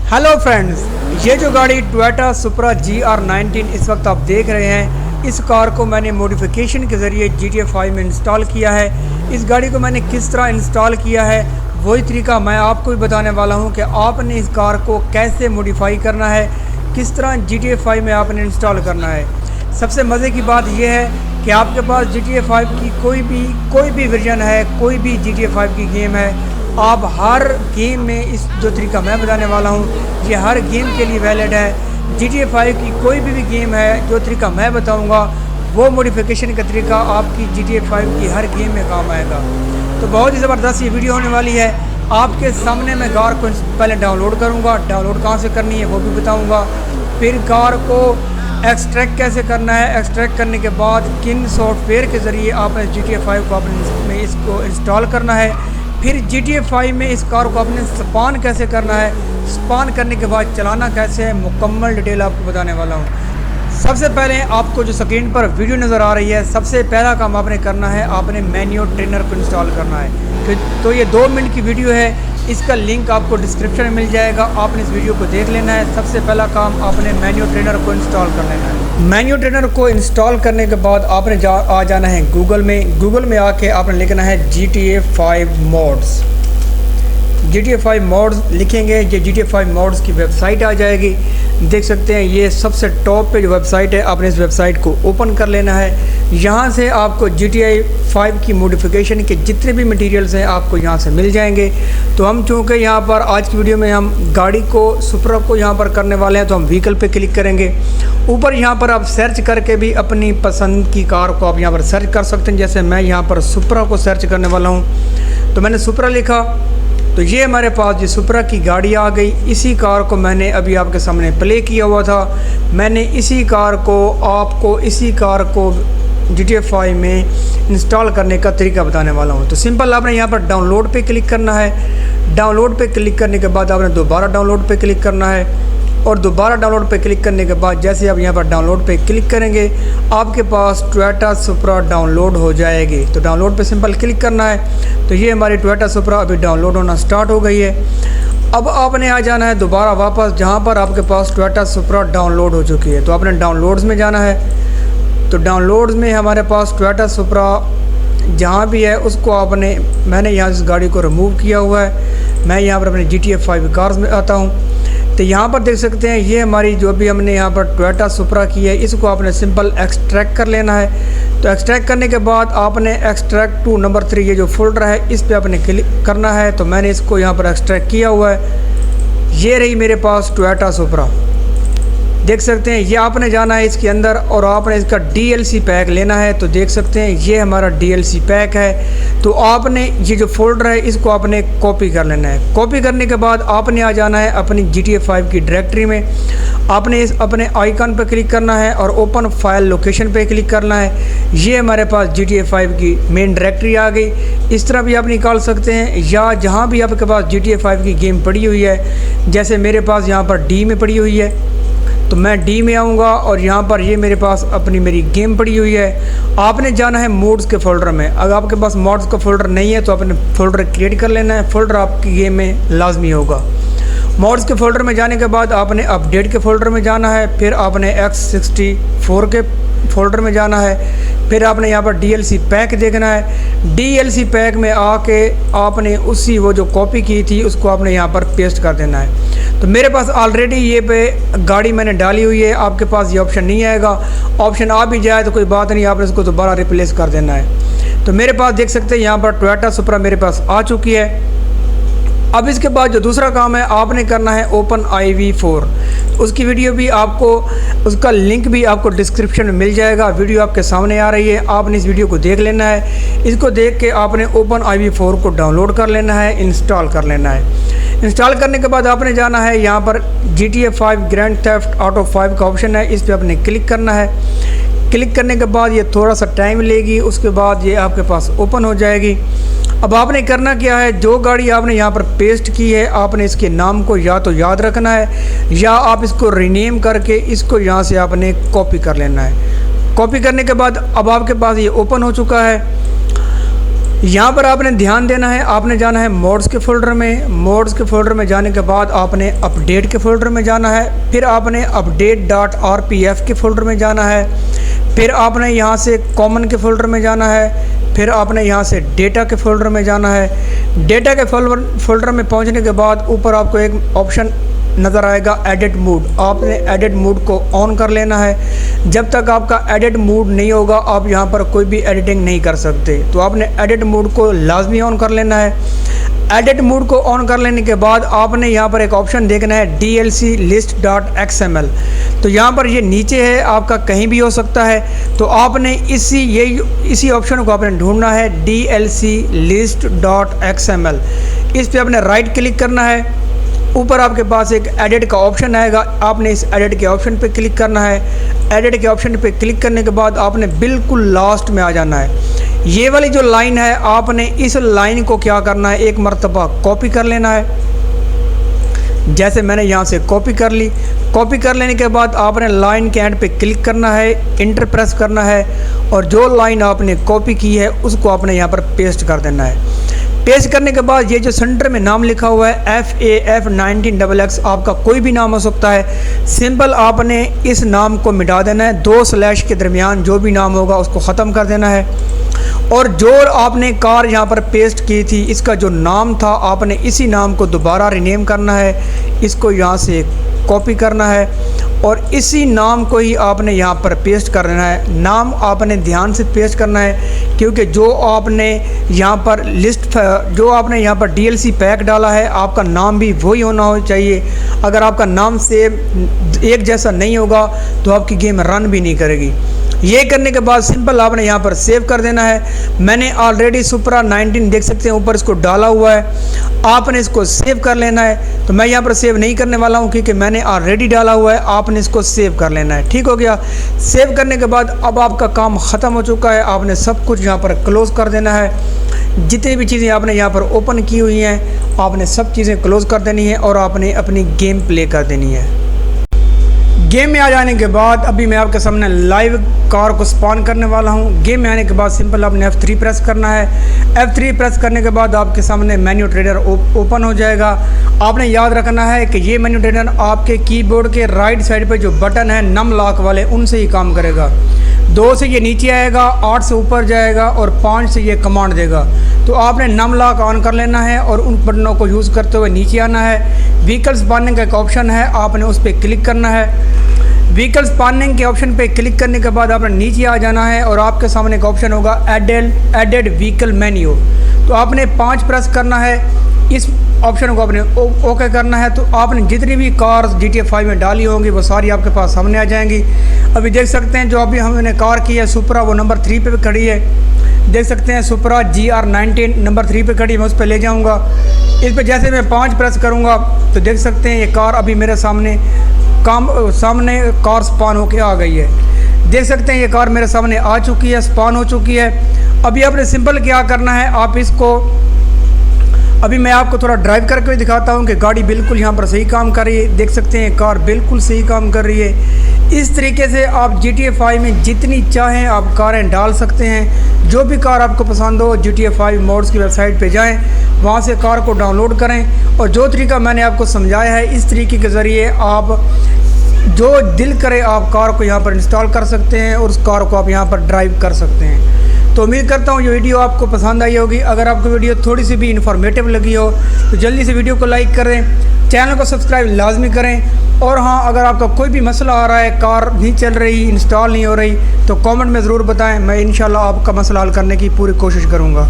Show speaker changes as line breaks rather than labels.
Hello friends, ये जो गाड़ी टोयोटा सुपरा GR19 इस वक्त आप देख रहे हैं, इस कार को मैंने मॉडिफिकेशन के ज़रिए GTA 5 में इंस्टॉल किया है। इस गाड़ी को मैंने किस तरह इंस्टॉल किया है वही तरीका मैं आपको भी बताने वाला हूं कि आपने इस कार को कैसे मॉडिफाई करना है, किस तरह GTA 5 में आपने इंस्टॉल करना है। सबसे मज़े की बात यह है कि आपके पास GTA 5 की कोई भी वर्जन है, कोई भी GTA 5 की गेम है, आप हर गेम में इस जो तरीका मैं बताने वाला हूँ ये हर गेम के लिए वैलिड है। GTA 5 की कोई भी गेम है, जो तरीका मैं बताऊँगा वो मॉडिफिकेशन का तरीका आपकी GTA 5 की हर गेम में काम आएगा। तो बहुत ही ज़बरदस्त ये वीडियो होने वाली है। आपके सामने मैं कार को पहले डाउनलोड करूँगा, डाउनलोड कहाँ से करनी है वो भी बताऊँगा। फिर कार को एक्सट्रैक्ट कैसे करना है, एक्सट्रैक्ट करने के बाद किन सॉफ्टवेयर के ज़रिए आप GTA 5 को अपने इसको इंस्टॉल करना है। फिर GTA 5 में इस कार को अपने स्पान कैसे करना है, स्पान करने के बाद चलाना कैसे है, मुकम्मल डिटेल आपको बताने वाला हूँ। सबसे पहले आपको जो स्क्रीन पर वीडियो नज़र आ रही है, सबसे पहला काम आपने करना है, आपने मैन्यू ट्रेनर को इंस्टॉल करना है। तो ये 2 मिनट की वीडियो है, इसका लिंक आपको डिस्क्रिप्शन में मिल जाएगा, आपने इस वीडियो को देख लेना है। सबसे पहला काम आपने मैन्यू ट्रेनर को इंस्टॉल कर लेना है। मैन्यू ट्रेनर को इंस्टॉल करने के बाद आपने आ जाना है गूगल में आके आपने लिखना है GTA 5 मोड्स। GTA 5 मोड्स लिखेंगे, ये GTA 5 मोड्स की वेबसाइट आ जाएगी। देख सकते हैं ये सबसे टॉप पे जो वेबसाइट है, आपने इस वेबसाइट को ओपन कर लेना है। यहाँ से आपको GTA 5 की मॉडिफिकेशन के जितने भी मटेरियल्स हैं आपको यहाँ से मिल जाएंगे। तो हम चूँकि यहाँ पर आज की वीडियो में हम गाड़ी को सुपरा को यहाँ पर करने वाले हैं, तो हम व्हीकल पे क्लिक करेंगे। ऊपर यहाँ पर आप सर्च करके भी अपनी पसंद की कार को आप यहाँ पर सर्च कर सकते हैं। जैसे मैं यहाँ पर सुपरा को सर्च करने वाला हूँ, तो मैंने सुपरा लिखा, तो ये हमारे पास जो सुपरा की गाड़ी आ गई। इसी कार को मैंने अभी आपके सामने प्ले किया हुआ था। मैंने इसी कार को GTA 5 में इंस्टॉल करने का तरीका बताने वाला हूँ। तो सिंपल आपने यहाँ पर डाउनलोड पे क्लिक करना है। डाउनलोड पे क्लिक करने के बाद आपने दोबारा डाउनलोड पे क्लिक करना है, और दोबारा डाउनलोड पे क्लिक करने के बाद जैसे आप यहाँ पर डाउनलोड पे क्लिक करेंगे आपके पास टोयोटा सुपरा डाउनलोड हो जाएगी। तो डाउनलोड पे सिंपल क्लिक करना है। तो ये हमारी टोयोटा सुपरा अभी डाउनलोड होना स्टार्ट हो गई है। अब आपने आ जाना है दोबारा वापस जहाँ पर आपके पास टोयोटा सुपरा डाउनलोड हो चुकी है। तो आपने डाउनलोड्स में जाना है। तो डाउनलोड्स में हमारे पास टोयोटा सुपरा जहाँ भी है उसको मैंने यहाँ इस गाड़ी को रिमूव किया हुआ है। मैं यहाँ पर अपने GTA 5 कार्स में आता हूँ। तो यहाँ पर देख सकते हैं ये हमारी जो भी हमने यहाँ पर टोयोटा सुपरा की है, इसको आपने सिंपल एक्सट्रैक्ट कर लेना है। तो एक्सट्रैक्ट करने के बाद आपने एक्सट्रैक्ट टू नंबर 3 ये जो फोल्डर है इस पर आपने क्लिक करना है। तो मैंने इसको यहाँ पर एक्सट्रैक्ट किया हुआ है। ये रही मेरे पास टोयोटा सुपरा, देख सकते हैं। ये आपने जाना है इसके अंदर और आपने इसका DLC पैक लेना है। तो देख सकते हैं ये हमारा DLC पैक है। तो आपने ये जो फोल्डर है इसको आपने कॉपी कर लेना है। कॉपी करने के बाद आपने आ जाना है अपनी GTA 5 की डायरेक्टरी में। आपने अपने आइकन पर क्लिक करना है और ओपन फाइल लोकेशन पे क्लिक करना है। ये हमारे पास GTA 5 की मेन डायरेक्टरी आ गई। इस तरह भी आप निकाल सकते हैं, या जहाँ भी आपके पास GTA 5 की गेम पड़ी हुई है, जैसे मेरे पास यहाँ पर D में पड़ी हुई है, तो मैं D में आऊँगा और यहाँ पर ये मेरे पास मेरी गेम पड़ी हुई है। आपने जाना है मोड्स के फोल्डर में। अगर आपके पास मोड्स का फोल्डर नहीं है तो आपने फोल्डर क्रिएट कर लेना है। फोल्डर आपकी गेम में लाजमी होगा। मोड्स के फोल्डर में जाने के बाद आपने अपडेट के फोल्डर में जाना है। फिर आपने X64 के फोल्डर में जाना है। फिर आपने यहाँ पर DLC पैक देखना है। DLC पैक में आके आपने वो जो कॉपी की थी उसको आपने यहाँ पर पेस्ट कर देना है। तो मेरे पास ऑलरेडी ये पे गाड़ी मैंने डाली हुई है। आपके पास ये ऑप्शन नहीं आएगा। ऑप्शन आ भी जाए तो कोई बात नहीं, आपने इसको दोबारा रिप्लेस कर देना है। तो मेरे पास देख सकते हैं यहाँ पर टोयोटा सुपरा मेरे पास आ चुकी है। अब इसके बाद जो दूसरा काम है आपने करना है ओपन IV4। उसकी वीडियो भी आपको, उसका लिंक भी आपको डिस्क्रिप्शन में मिल जाएगा। वीडियो आपके सामने आ रही है, आपने इस वीडियो को देख लेना है। इसको देख के आपने ओपन IV4 को डाउनलोड कर लेना है, इंस्टॉल कर लेना है। इंस्टॉल करने के बाद आपने जाना है यहाँ पर GTA 5 ग्रैंड थेफ्ट ऑटो 5 का ऑप्शन है, इस पर आपने क्लिक करना है। क्लिक करने के बाद ये थोड़ा सा टाइम लेगी, उसके बाद ये आपके पास ओपन हो जाएगी। अब आपने करना क्या है, जो गाड़ी आपने यहाँ पर पेस्ट की है आपने इसके नाम को या तो याद रखना है या आप इसको रीनेम करके इसको यहाँ से आपने कॉपी कर लेना है। कॉपी करने के बाद अब आपके पास ये ओपन हो चुका है। यहाँ पर आपने ध्यान देना है, आपने जाना है मोड्स के फोल्डर में। मोड्स के फोल्डर में जाने के बाद आपने अपडेट के फोल्डर में जाना है, फिर आपने update.rpf के फोल्डर में जाना है, फिर आपने यहाँ से कॉमन के फोल्डर में जाना है, फिर आपने यहाँ से डेटा के फोल्डर में जाना है। डेटा के फोल्डर में पहुँचने के बाद ऊपर आपको एक ऑप्शन नज़र आएगा एडिट मूड। आपने एडिट मूड को ऑन कर लेना है। जब तक आपका एडिट मूड नहीं होगा आप यहाँ पर कोई भी एडिटिंग नहीं कर सकते। तो आपने एडिट मूड को लाजमी ऑन कर लेना है। एडिट मूड को ऑन कर लेने के बाद आपने यहाँ पर एक ऑप्शन देखना है DLC list.xml। तो यहाँ पर ये नीचे है, आपका कहीं भी हो सकता है। तो आपने इसी ऑप्शन को आपने ढूंढना है DLC list.xml। इस पर आपने राइट क्लिक करना है। ऊपर आपके पास एक एडिट का ऑप्शन आएगा, आपने इस एडिट के ऑप्शन पे क्लिक करना है। एडिट के ऑप्शन पे क्लिक करने के बाद आपने बिल्कुल लास्ट में आ जाना है। ये वाली जो लाइन है आपने इस लाइन को क्या करना है, एक मरतबा कॉपी कर लेना है। जैसे मैंने यहाँ से कॉपी कर ली। कॉपी कर लेने के बाद आपने लाइन के एंड पे क्लिक करना है, इंटर प्रेस करना है और जो लाइन आपने कॉपी की है उसको आपने यहाँ पर पेस्ट कर देना है। पेस्ट करने के बाद ये जो सेंटर में नाम लिखा हुआ है FAF19XX, आपका कोई भी नाम हो सकता है। सिंपल आपने इस नाम को मिटा देना है। 2 स्लैश के दरमियान जो भी नाम होगा उसको ख़त्म कर देना है। और जो आपने कार यहाँ पर पेस्ट की थी इसका जो नाम था आपने इसी नाम को दोबारा रीनेम करना है। इसको यहाँ से कॉपी करना है और इसी नाम को ही आपने यहाँ पर पेस्ट कर देना है। नाम आपने ध्यान से पेस्ट करना है क्योंकि जो आपने यहाँ पर DLC पैक डाला है आपका नाम भी वही होना हो चाहिए। अगर आपका नाम सेम एक जैसा नहीं होगा तो आपकी गेम रन भी नहीं करेगी। ये करने के बाद सिंपल आपने यहाँ पर सेव कर देना है। मैंने ऑलरेडी सुपरा 19 देख सकते हैं ऊपर इसको डाला हुआ है, आपने इसको सेव कर लेना है। तो मैं यहाँ पर सेव नहीं करने वाला हूँ क्योंकि मैंने ऑलरेडी डाला हुआ है। आपने इसको सेव कर लेना है। ठीक हो गया। सेव करने के बाद अब आपका काम ख़त्म हो चुका है। आपने सब कुछ यहाँ पर क्लोज़ कर देना है। जितनी भी चीज़ें आपने यहाँ पर ओपन की हुई हैं आपने सब चीज़ें क्लोज़ कर देनी है और आपने अपनी गेम प्ले कर देनी है। गेम में आ जाने के बाद अभी मैं आपके सामने लाइव कार को स्पॉन करने वाला हूं। गेम में आने के बाद सिंपल आपने F3 प्रेस करना है। F3 प्रेस करने के बाद आपके सामने मेन्यू ट्रेडर ओपन हो जाएगा। आपने याद रखना है कि ये मेन्यू ट्रेडर आपके कीबोर्ड के राइट साइड पे जो बटन है नम लॉक वाले उनसे ही काम करेगा। 2 से ये नीचे आएगा, 8 से ऊपर जाएगा और 5 से ये कमांड देगा। तो आपने नम लॉक ऑन कर लेना है और उन बटनों को यूज़ करते हुए नीचे आना है। व्हीकल स्पॉनिंग का एक ऑप्शन है, आपने उस पर क्लिक करना है। व्हीकल स्पॉनिंग के ऑप्शन पे क्लिक करने के बाद आपने नीचे आ जाना है और आपके सामने एक ऑप्शन होगा एडेड व्हीकल मेन्यू। तो आपने 5 प्रेस करना है। इस ऑप्शन को आपने ओके करना है। तो आपने जितनी भी कार्स GTA 5 में डाली होंगी वो सारी आपके पास सामने आ जाएंगी। अभी देख सकते हैं जो अभी हमने कार की है सुपरा वो नंबर 3 पे खड़ी है। देख सकते हैं सुपरा GR19 नंबर 3 पे खड़ी है। मैं उस पर ले जाऊँगा। इस पर जैसे मैं 5 प्रेस करूँगा तो देख सकते हैं ये कार अभी मेरे सामने कार स्पॉन होके आ गई है। देख सकते हैं ये कार मेरे सामने आ चुकी है, स्पॉन हो चुकी है। अभी आपने सिंपल क्या करना है, आप इसको अभी मैं आपको थोड़ा ड्राइव करके भी दिखाता हूँ कि गाड़ी बिल्कुल यहाँ पर सही काम कर रही है। देख सकते हैं कार बिल्कुल सही काम कर रही है। इस तरीके से आप GTA 5 में जितनी चाहें आप कारें डाल सकते हैं। जो भी कार आपको पसंद हो GTA 5 मोड्स की वेबसाइट पे जाएं, वहाँ से कार को डाउनलोड करें और जो तरीका मैंने आपको समझाया है इस तरीके के ज़रिए आप जो दिल करे आप कार को यहाँ पर इंस्टॉल कर सकते हैं और उस कार को आप यहाँ पर ड्राइव कर सकते हैं। तो उम्मीद करता हूँ ये वीडियो आपको पसंद आई होगी। अगर आपको वीडियो थोड़ी सी भी इन्फॉर्मेटिव लगी हो तो जल्दी से वीडियो को लाइक करें, चैनल को सब्सक्राइब लाजमी करें। और हाँ, अगर आपका कोई भी मसला आ रहा है, कार नहीं चल रही, इंस्टॉल नहीं हो रही, तो कमेंट में ज़रूर बताएं। मैं इंशाल्लाह आपका मसला हल करने की पूरी कोशिश करूँगा।